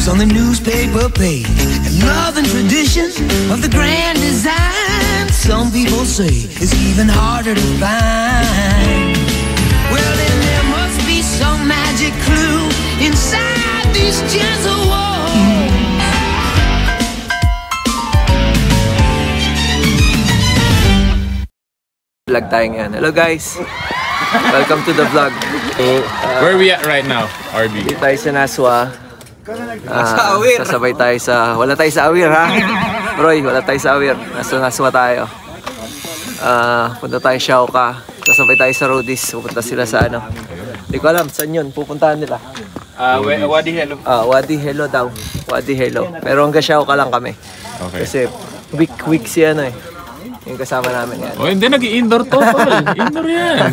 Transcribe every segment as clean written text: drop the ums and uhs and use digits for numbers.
on the newspaper page. And love and tradition of the grand design, some people say it's even harder to find. Well, then there must be some magic clue inside these gentle walls. Vlog tayo ngayon. Hello guys! Welcome to the vlog. So, where are we at right now, RB? Dito tayo sa Naswa. Sasabay tayo sa... Wala tayo sa Awir, ha? Broy, wala tayo sa Awir. Nasa Naswa tayo. Punta tayo Siauka. Sasabay tayo sa Roadies. Pupunta sila sa ano. Hindi ko alam, saan yun? Pupuntahan nila. Wadi Hello. Wadi Hello daw. Wadi Hello. Pero hanggang Siauka lang kami. Okay. Kasi week si ano eh. Yung kasama namin yan. Oh, hindi nag-i-indoor to, tol. Indoor yan.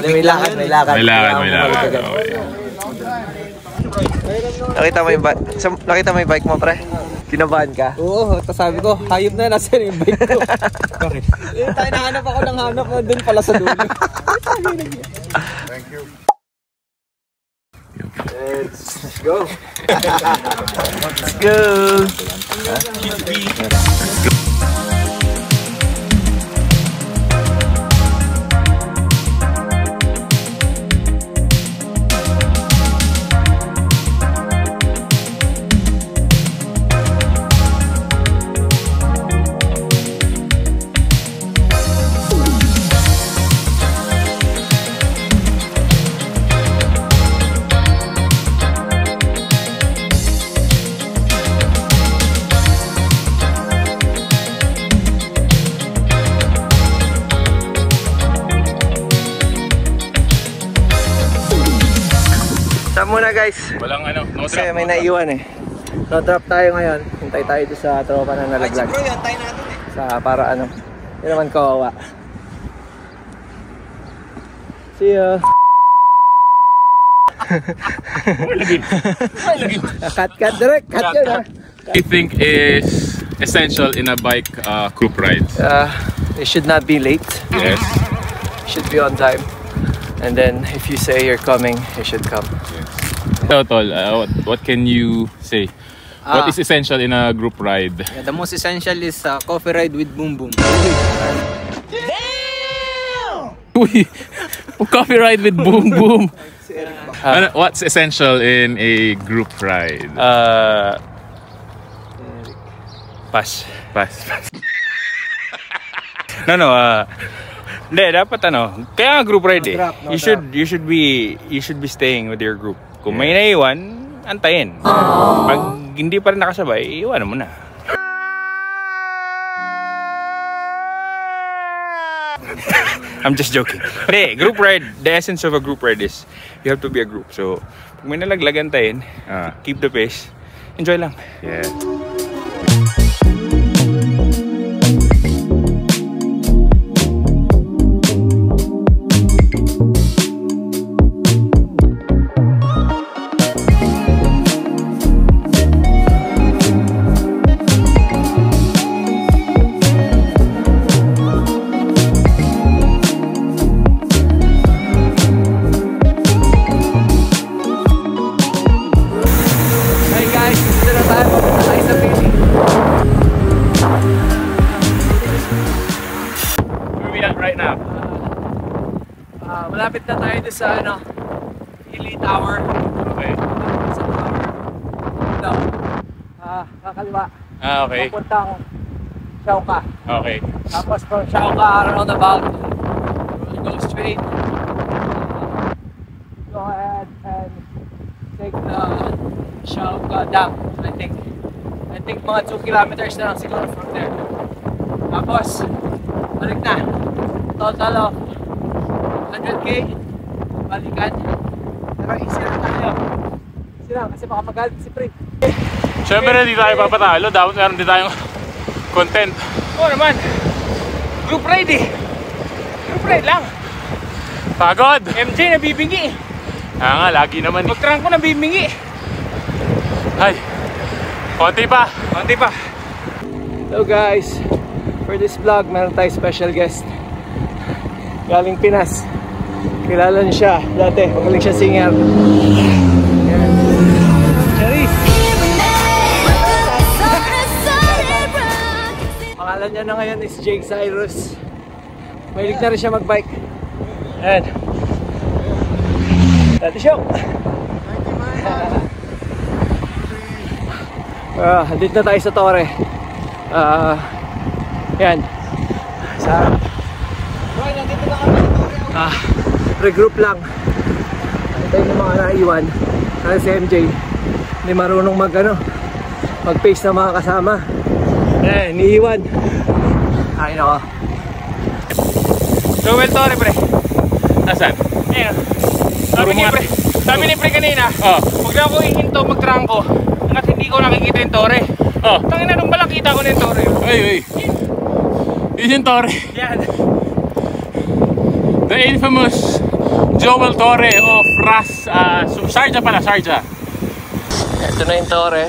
May lakad. May lakad. Okay. Nakita mo yung bike mo, pre? Kinabahan ka? Oo, tapos sabi ko, hayop na, nasa yung bike ko. Bakit? Tayo nahanap ako ng hanap na dun pala sa dulo. Thank you. Let's go. Let's go. Let's go. Muna guys. Walang ano, no drop. Kasi may naiwan eh. No drop tayo ngayon. Hintay tayo doon sa tropa na nalaglag. Bro, yan tayo natin eh. Sa para ano. Hindi naman kawawa. See ya. Cut direct. Cut yun ha. What do you think is essential in a bike group ride? You should not be late. Yes. You should be on time. And then if you say you're coming, you should come. So, tol, what can you say? What is essential in a group ride? Yeah, the most essential is coffee ride with Boom Boom. Damn! Coffee ride with Boom Boom. What's essential in a group ride? Pass. No. Hindi, dapat ano. Kaya nga group ride eh. You should be staying with your group. Kung may naiwan, antayin. Pag hindi pa rin nakasabay, iwanan mo na. I'm just joking. Hindi, group ride, the essence of a group ride is you have to be a group. So, pag may nalaglag, antayin, keep the pace, enjoy lang. Yeah. Malapit na tayo doon sa ano, Hilly Tower. Okay. Sa tower. Ito. Kakaliwa. Okay. Papuntang Siauka. Okay. Tapos from Siauka, roundabout, we'll go straight. Go ahead and take the Siauka Dam, I think mga 2 kilometers na lang siguro from there. Tapos, balik na. Total of 100K, balikan. Pero easy lang tayo. Easy lang, kasi baka magalit si Pre. Siyempre, hindi tayo papatalo. Dapat meron din tayong content. Oo naman. Group ride eh. Group ride lang. Pagod! MJ nabibingi. Nga, lagi naman eh. Pag-trunk ko nabibingi. Ay, konti pa. Hello guys, for this vlog, meron tayong special guest. Galing Pinas. Kilala niyo siya dati, magaling siya singer. Charis! Pangalan niya na ngayon is Jake Cyrus. Mahilig na rin siya magbike. Ayan. Dati show. Dito na tayo sa Torre. Yan. Regroup lang. Ito yung mga naiwan. Si MJ hindi marunong mag-pace na mga kasama. Iniiwan. Ay nako. Joel Torre, pre. Nasaan? Ayan. Sabi ni pre kanina, huwag na ako ihinto magtrangko hanggat hindi ko nakikita yung Torre. Tangin na nung palang kita ko na yung Torre. Ay. Yun yung Torre. Yan. The infamous Joel Torre of Ras, Sharjah. Ito na yung Torre.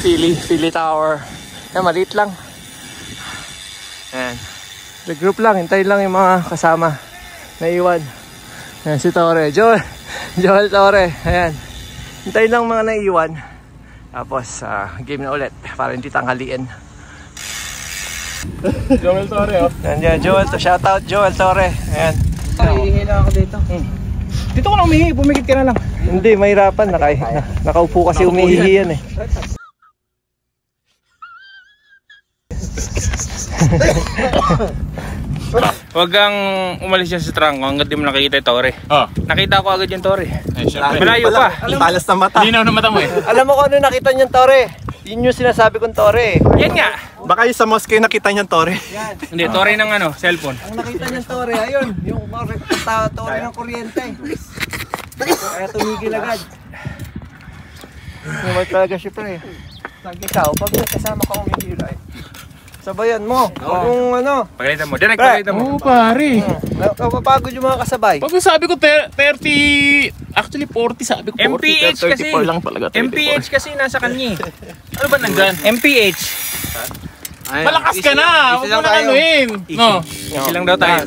Philly Tower. Yan, maliit lang. Ayan. Regroup lang, hintayin lang yung mga kasama. Naiwan. Ayan si Torre. Joel Torre. Ayan. Hintayin lang mga naiwan. Tapos, game na ulit para hindi tanghaliin. Joel Torre, Ayan, Joel. Shoutout Joel Torre. Ayan. Hihingi na ako dito. Dito ko na umihi, pumikit ka na lang. Hindi, mahirapan. Nakaupo kasi umihihi yan eh. Huwag kang umalis yan sa trangko hanggat di mo nakikita yung Torre. Nakita ko agad yung Torre. Ay, syempre. Malayo pa. Talas na mata. Linaw na mata mo eh. Alam mo kung ano nakita niyang Torre? Yun yung sinasabi kong Torre. Yan nga. Baka yung sa mosque nakita niyang Torre. Yan. Hindi, Torre ng cellphone. Ang nakita niyang Torre, ayun. Yung Torre ng kuryente. Kaya tumigil agad. Naman talaga siya pre. Ikaw, pag may kasama ka umihila sabayan mo. Kung Pagalitan mo. Direct pagalitan mo. Pare. Napapagod yung mga kasabay. Pag sabi ko 30, actually 40 sabi ko 40. MPH kasi. 34 lang talaga. 34. MPH kasi nasa kanya. Ano ba nandyan? MPH. Malakas ka na! Huwag mo na anuin! No? Easy lang daw tayo.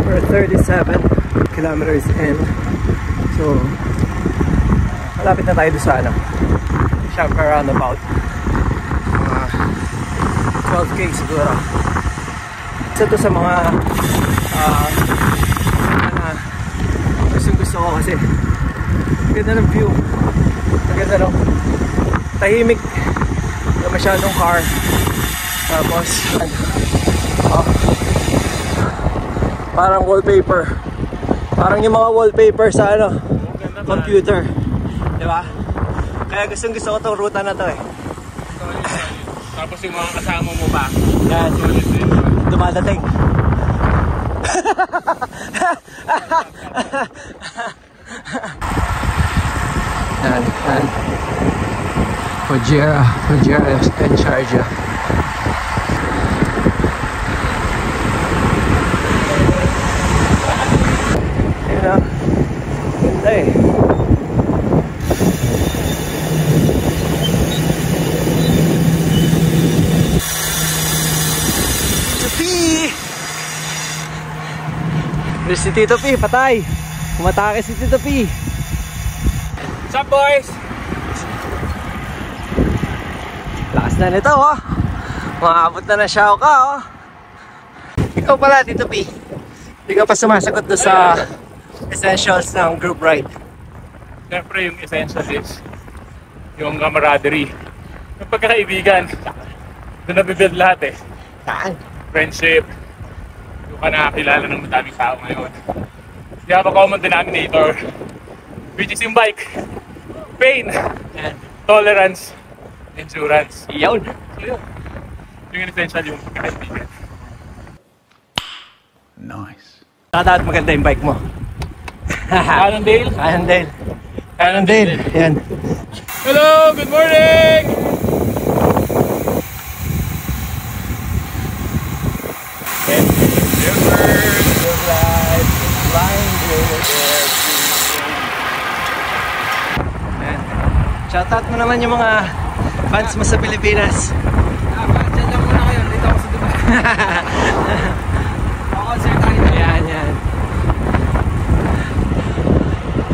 We're 37 kilometers in. So, malapit na tayo doon sa Shankar roundabout. 12K siguro. Isa to sa mga gusto ko kasi ganda ng view. Maganda lang. Tahimik. Wala masyadong car. Tapos parang wallpaper. Parang yung mga wallpaper sa computer. Diba? Kaya gusto ko tong ruta na to eh. Tapos yung mga kasama mo pa. Yan. Dumadating. Yan. Fujairah and Sharjah. Ganda eh. Tito P! There's si Tito P, patay! Umatake si Tito P. What's up, boys? Lakas na nito oh. Maabot na siya ka oh. Ikaw pala Tito P. Hindi ka pa sumasagot doon sa essentials ng group ride. Siyempre yung essentials is yung camaraderie. Yung pagkakaibigan. Doon nabibuild lahat eh. Saan? Friendship. Yung ka nakakilala ng madaming tao ngayon. You have a common denominator, which is yung bike. Pain. Tolerance. Endurance. Iyaw. So yun. Yung essential yung pagkakaibigan. Nice. Dapat maganda yung bike mo. Annandale. Yan. Hello, good morning! Shoutout mo naman yung mga fans mo sa Pilipinas. Diyan lang muna kayo. Dito ako sa Dubai. Concert tayo. Yan.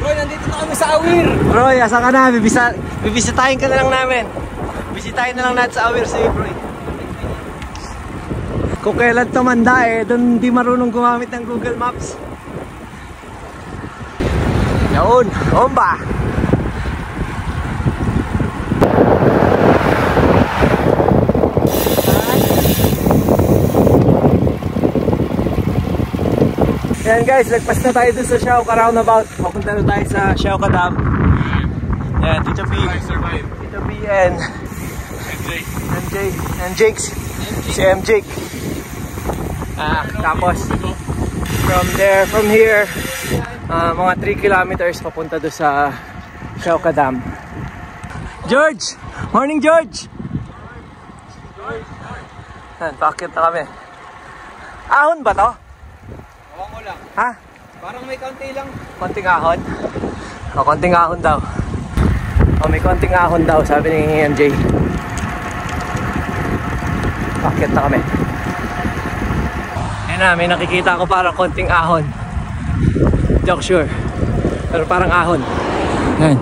Bro, nandito na kami sa Awir. Bro, asa ka na? Bibisitahin ka na lang namin. Bisitahin na lang natin sa Awir sa'yo, bro. Kung kailan tumanda doon di marunong gumamit ng Google Maps. Yaon, bomba! Yan guys, lagpas na tayo dun sa Siauka roundabout. Papunta na tayo sa Siauka Dam. Yan, Tito B. Tito B and Jakes. Si MJ. Tapos from here mga 3 kilometers papunta doon sa Siauka Dam. George! Morning, George! Yan, pakit na kami. Ahon ba to? Ewan ko lang. Ha? Parang may kaunti lang. Konting ahon? O, konting ahon daw. O, may konting ahon daw, sabi ni MJ. Pakit na kami. Ayan na, may nakikita ko parang konting ahon. Joke sure. Pero parang ahon. Ayan.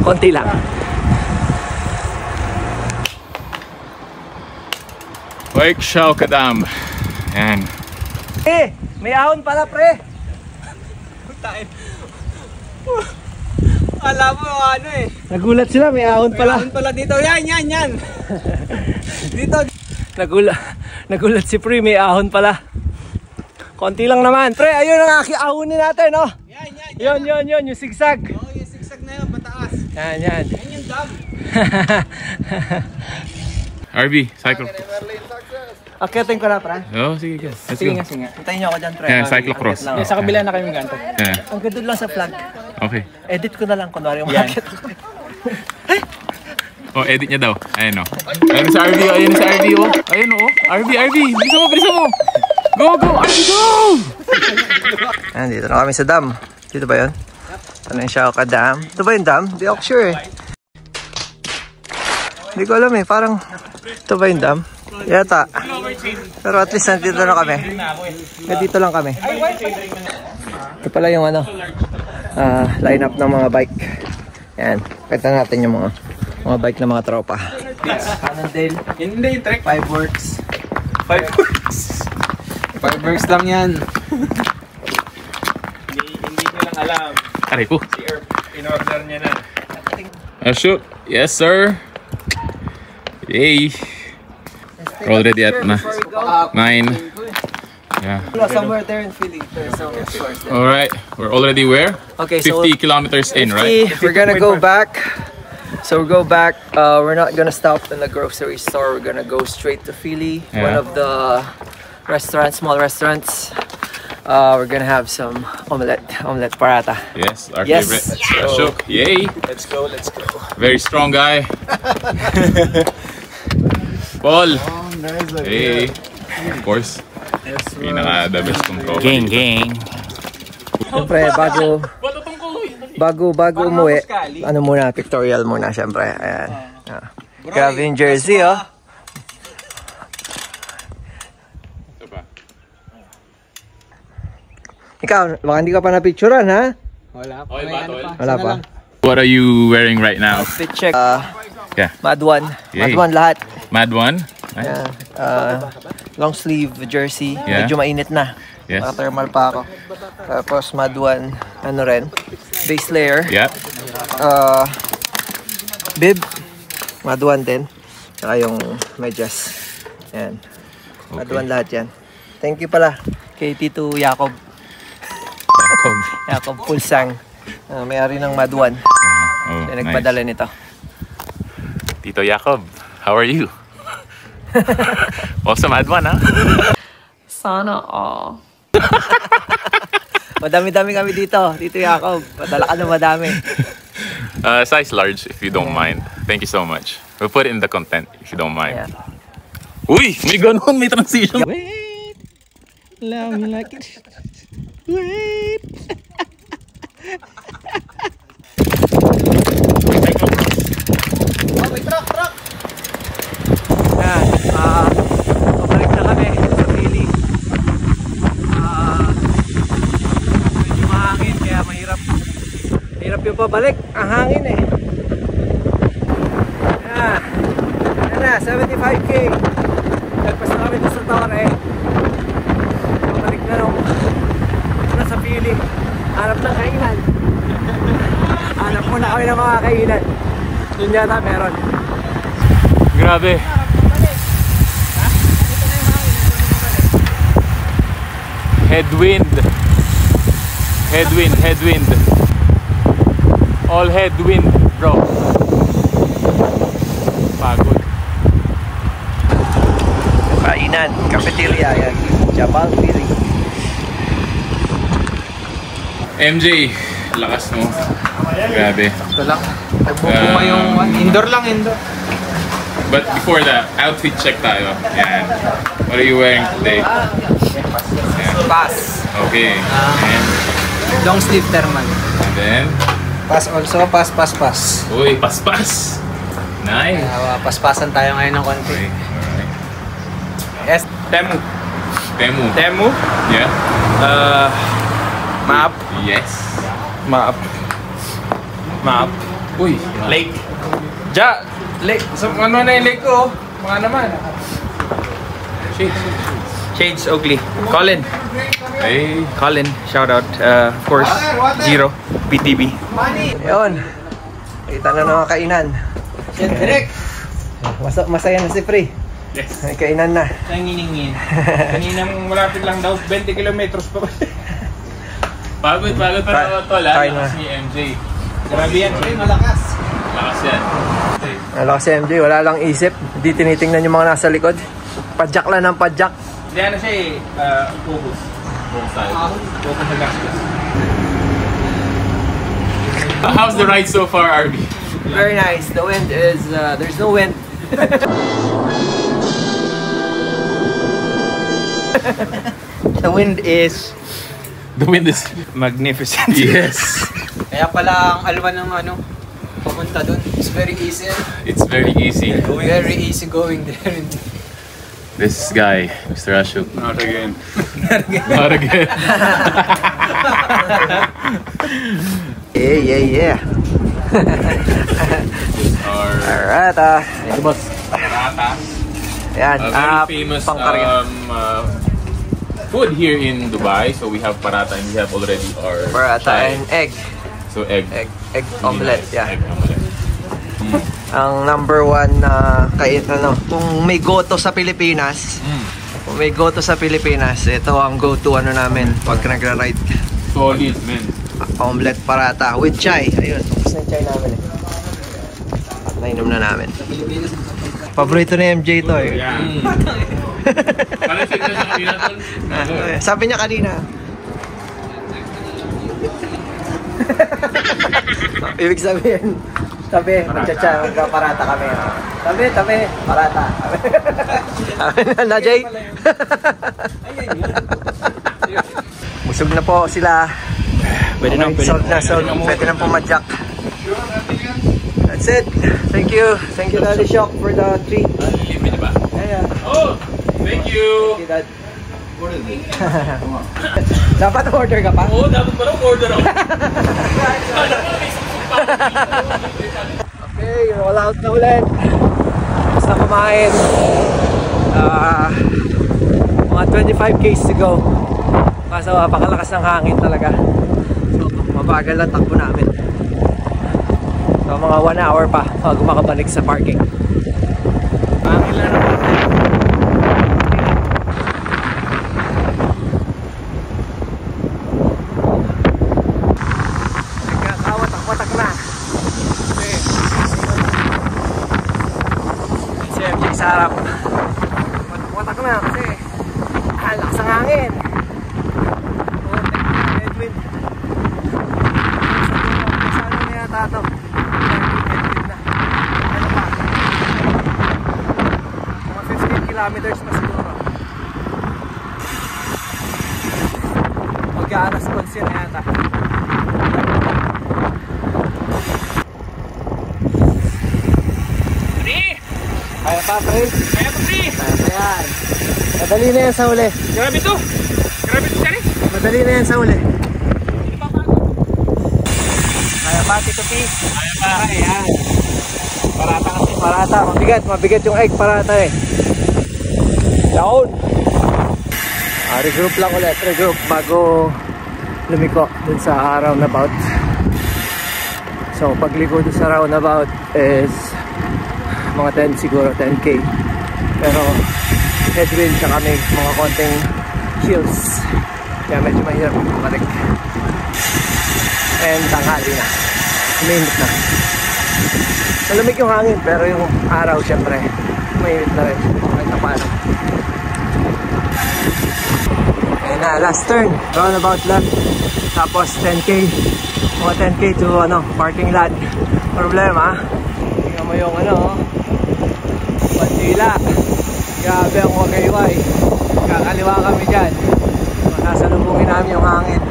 Konti lang. Lake Siauka Dam. Yan. May ahon pala, pre. Alam mo ano Nagulat sila, may ahon pala. Meron pala dito. Yan. Dito. Nagulat si Pre, may ahon pala. Konti lang naman. Pre, ayun ang ahonin natin, no? Yan. Yun, yung sigsag. Oo, yung sigsag na yun, pataas. Yan. Yan yung dam. RV, cycle. Akitin ko na, pre. Oh, sige, guys. Let's Sige go. nga. Hintayin nyo ako dyan, pre. Yeah, cyclocross. Akit lang ako. Sa kabila na kami ganto. Yeah. Ang ganda lang sa vlog. Okay. Edit ko na lang, kunwari umakit. Oh, edit niya daw. Ayan o. Ayun sa RV, ayun sa RV o. Ayun o. RV. Bilisan mo. Go, RV, go! Ayan, dito na kami sa dam. Dito ba yun? Ano yung Siauka Dam? Ito ba yung dam? Di ako sure eh. Hindi ko alam eh. Parang ito ba yung dam? Yata. Pero at least nandito na kami. Dito lang kami. Ito pala yung lineup ng mga bike. Yan. Kita natin yung mga bike ng mga tropa. Cannondale. Hindi yung trek. Fireworks. Fireworks lang yan. Hindi nyo lang alam. Aray po. Si Erp, in-order niya na. Shoot. Yes, sir. Yay. We're already at 9. Yeah. Somewhere there in Philly. Alright. We're already where? Okay, 50 kilometers in, right? We're gonna go back. So we'll go back. We're not gonna stop in the grocery store. We're gonna go straight to Philly, one Yeah. of the small restaurants. We're gonna have some omelette paratha. Yes, our Yes. favorite. Ashok. Yay. Let's go. Very strong guy. Paul. Hey. Of course. Pinaka the best kong tropa. Gang. Siyempre, bago umuwi, pictorial muna siyempre. Ayan. Grabe yung jersey, oh. Ikaw, baka hindi ka pa na-picturean, ha? Wala pa. What are you wearing right now? Fit check. Yeah. Mad One. Yay. Mad One lahat. Mad one? Nice. Yeah. Long sleeve jersey. Yeah. Medyo mainit na. Yes. Naka-thermal pa ako. Tapos Mad One, ano rin, base layer. Yeah. Bib. Mad One din. Saka yung medyas. Yan. Mad Okay. One lahat yan. Thank you pala kay Tito Jacob. Jacob Pulsang. May-ari ng Mad One. Oh, Yung nagpadala nito. Tito Jacob, how are you? Also Mad one, ha? Sana all. Madami-dami kami dito. Tito Jacob. Padala ka na madami. Size large, if you don't mind. Thank you so much. We'll put it in the content, if you don't mind. Yeah. Uy, may ganun, may transition. Wait, love me like it. Wait. Oh, may truck! Yan, pabalik na kami sa Philly. Medyo mahangin kaya mahirap. Mahirap yung pabalik, ang hangin eh. Yan, yan na, 75k. Nagpas na kami doon sa tower eh. Pabalik na nung sa Philly. Hanap ng kainan. Hanap muna kami ng mga kainan. Doon yata meron. Grabe. Headwind. Headwind. All headwind, bro. Pagod. Kainan, cafeteria yan. Jabal Philly. MJ, lakas mo. Grabe. Ito lang. Nagbubuka yung indoor lang, indoor. But before that, outfit check tayo. Yan. What are you wearing today? Pass. Okay. And Long sleeve thermal. then, Pass also, pass. uy, paspas. Nice. Paspasan tayo ngayon ng konti. Okay. Alright. Yes. Temu. Yeah. Map. Yes. Map. Uy, lake. Lake. So, ano na yung lake ko? Mga naman. Shades Oakley. Colin. Hey. Colin, shout out. Of course, Zero, PTB. Yun. Kita na ng mga kainan. Direct. Masaya na si Pre. Yes. May kainan na. Nanginingin. Kaninang malapit lang daw, 20 kilometers pa. Pagod pa naman tol, ha? Kain na. Lakas ni MJ. Grabe yan. Malakas. Lakas yan. Ano kasi MJ, wala lang isip. Hindi tinitingnan yung mga nasa likod. Padjak lang ng padjak. Hindi ano siya focus. Focus tayo. Focus sa gastos. How's the ride so far, RB? Very nice. The wind is, there's no wind. The wind is magnificent. Yes. Kaya pala ang alwan ng papunta dun. It's very easy. It's very easy. Very easy going there. This guy, Mr. Ashok. Not again. Not again. Yeah. Alright, Parata. yan, A very famous pangkarga. food here in Dubai. So we have parata and we have already our Paratha chai. and egg. So egg. Egg omelette, Nice. yeah. Egg omelette. Ang number one na kung may goto sa Pilipinas, kung may goto sa Pilipinas, ito ang go-to namin pag nagra-ride. Solid, man. Omelette paratha with chai. Ayun, tapos na yung chai namin eh. Nainom na namin. Paborito ni MJ to eh. Yeah. Parang siya sa kanina tol. Sabi niya kanina. Ibig sabihin, tabi, magtsatsa, magpaparata kami. Tabi, parata. Na, Jay? Busog na po sila. Pwede na, Sold na. Pwede na po madyak. That's it. Thank you. Thank you, Daddy Shock, for the treat. Libre ba? Yeah. Oh, thank you. Thank you, Dad. Dapat order ka pa? Oo, dapat pala order ako. Okay, roll out na ulit. Basta kumain. Mga 25 k's to go. Kaso napakalakas ng hangin talaga. So mabagal na takbo namin. So mga 1 hour pa bago makabalik sa parking. Hangin lang naman. Nagkakawatak-watak na. Si MJ sa harap. Watak na kasi lakas ang hangin. Headwind. Sa ano na yata ito? Headwind na. Ano pa? Mga 15 km kilometers pa siguro. Mag-aalas 11 na yata. Kaya pa, pre? Kaya pa, pre! Ayan. Madali na yan sa uli. Grabe to! Grabe to, Chari! Madali na yan sa uli. Kaya pa, Tito P. Kaya pa! Ayan. Parata kasi. Parata. Mabigat yung egg. Parata eh. Down. Regroup lang ulit. Regroup bago lumiko dun sa roundabout. So, pagligo dun sa roundabout is mga 10 siguro, 10K. Pero headwind siya kami, mga konting hills. Kaya medyo mahirap bumalik. And tanghali na. Uminit na. Malamig yung hangin, pero yung araw syempre mainit na rin. Kahit na paano. Ayun na, last turn. Roundabout left. Tapos 10K. Mga 10K to parking lot. Problema, tingnan mo yung Bandila. Grabe ang wagayway. Kakaliwa kami dyan. Masasalubungin namin yung hangin.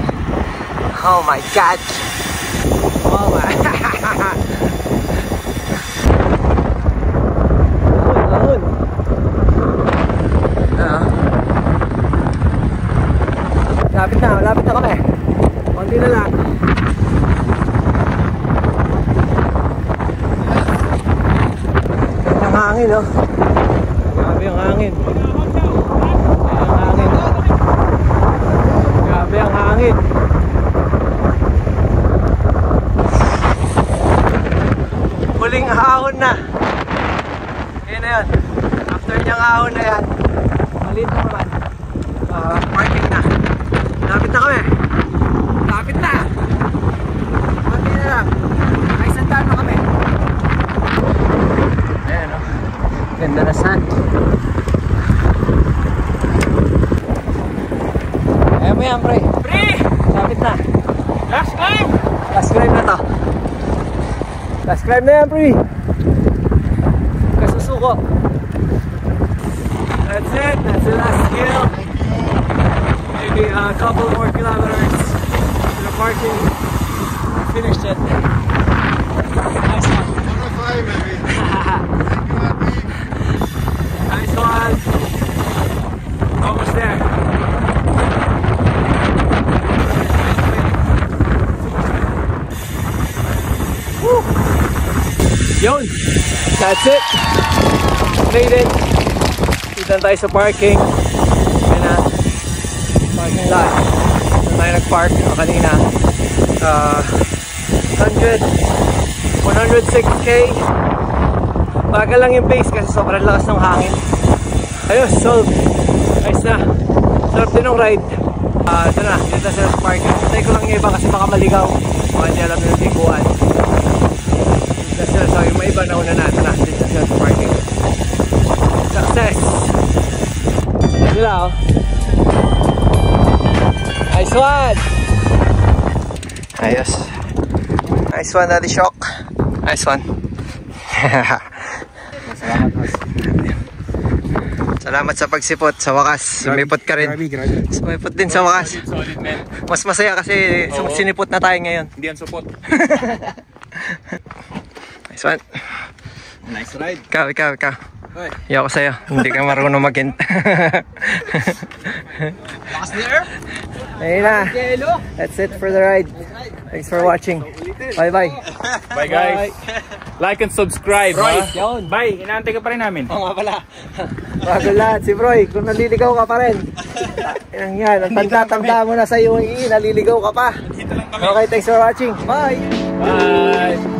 Oh my God. Oh my. Ahon. Lapit na kami. Konti na lang. Ang hangin, no? Grabe ang hangin. Grabe ang hangin. Huling ahon na. Yan na yan. After niyang ahon na yan, maliit na naman. Parking na. Lapit na kami. Lapit na. Konti na lang. Ay, sandaan na kami. Ayan, no? Ganda na sand. Ayan mo yan, pre. Pre! Lapit na. Last climb! Last climb na to. Last climb na yan, pre. Kasusuko. That's it. That's the last hill. Maybe a couple more kilometers to the parking. Finished it. Nice one. Nice one. Almost there. Woo. Yun. That's it. Made it. Dito tayo sa parking. Ayan na. Parking lot. Dito tayo nag-park kanina. 106K. Bagal lang yung pace kasi sobrang lakas ng hangin. Ayos, solved. Nice na. Sarap din ng ride. Ito na, dito na sa parking. Patay ko lang yung iba kasi baka maligaw. Baka hindi alam yung tiguan. Dito na, so yung may iba nauna na. Ito na, dito na sa parking. Success! Ito na, oh. Nice one! Ayos. Nice one, Daddy Shock. Nice one. Salamat sa pagsipot sa wakas. Sumipot ka rin. Sumipot din sa wakas. Mas masaya kasi sinipot na tayo ngayon. Hindi yan support. Nice one. Nice ride. Ikaw. Iyo ko sa'yo. Hindi ka marunong mag-hint. Lakas ni Earth. Ayun na. That's it for the ride. Thanks for watching. Bye-bye. Bye guys. Like and subscribe. Yun. Bye. Inaantay ka pa rin namin. Oo nga pala. Bago lahat, si Broy, kung naliligaw ka pa rin. Yan, ang tanda-tanda mo na sa iyo, naliligaw ka pa. Okay, thanks for watching. Bye! Bye!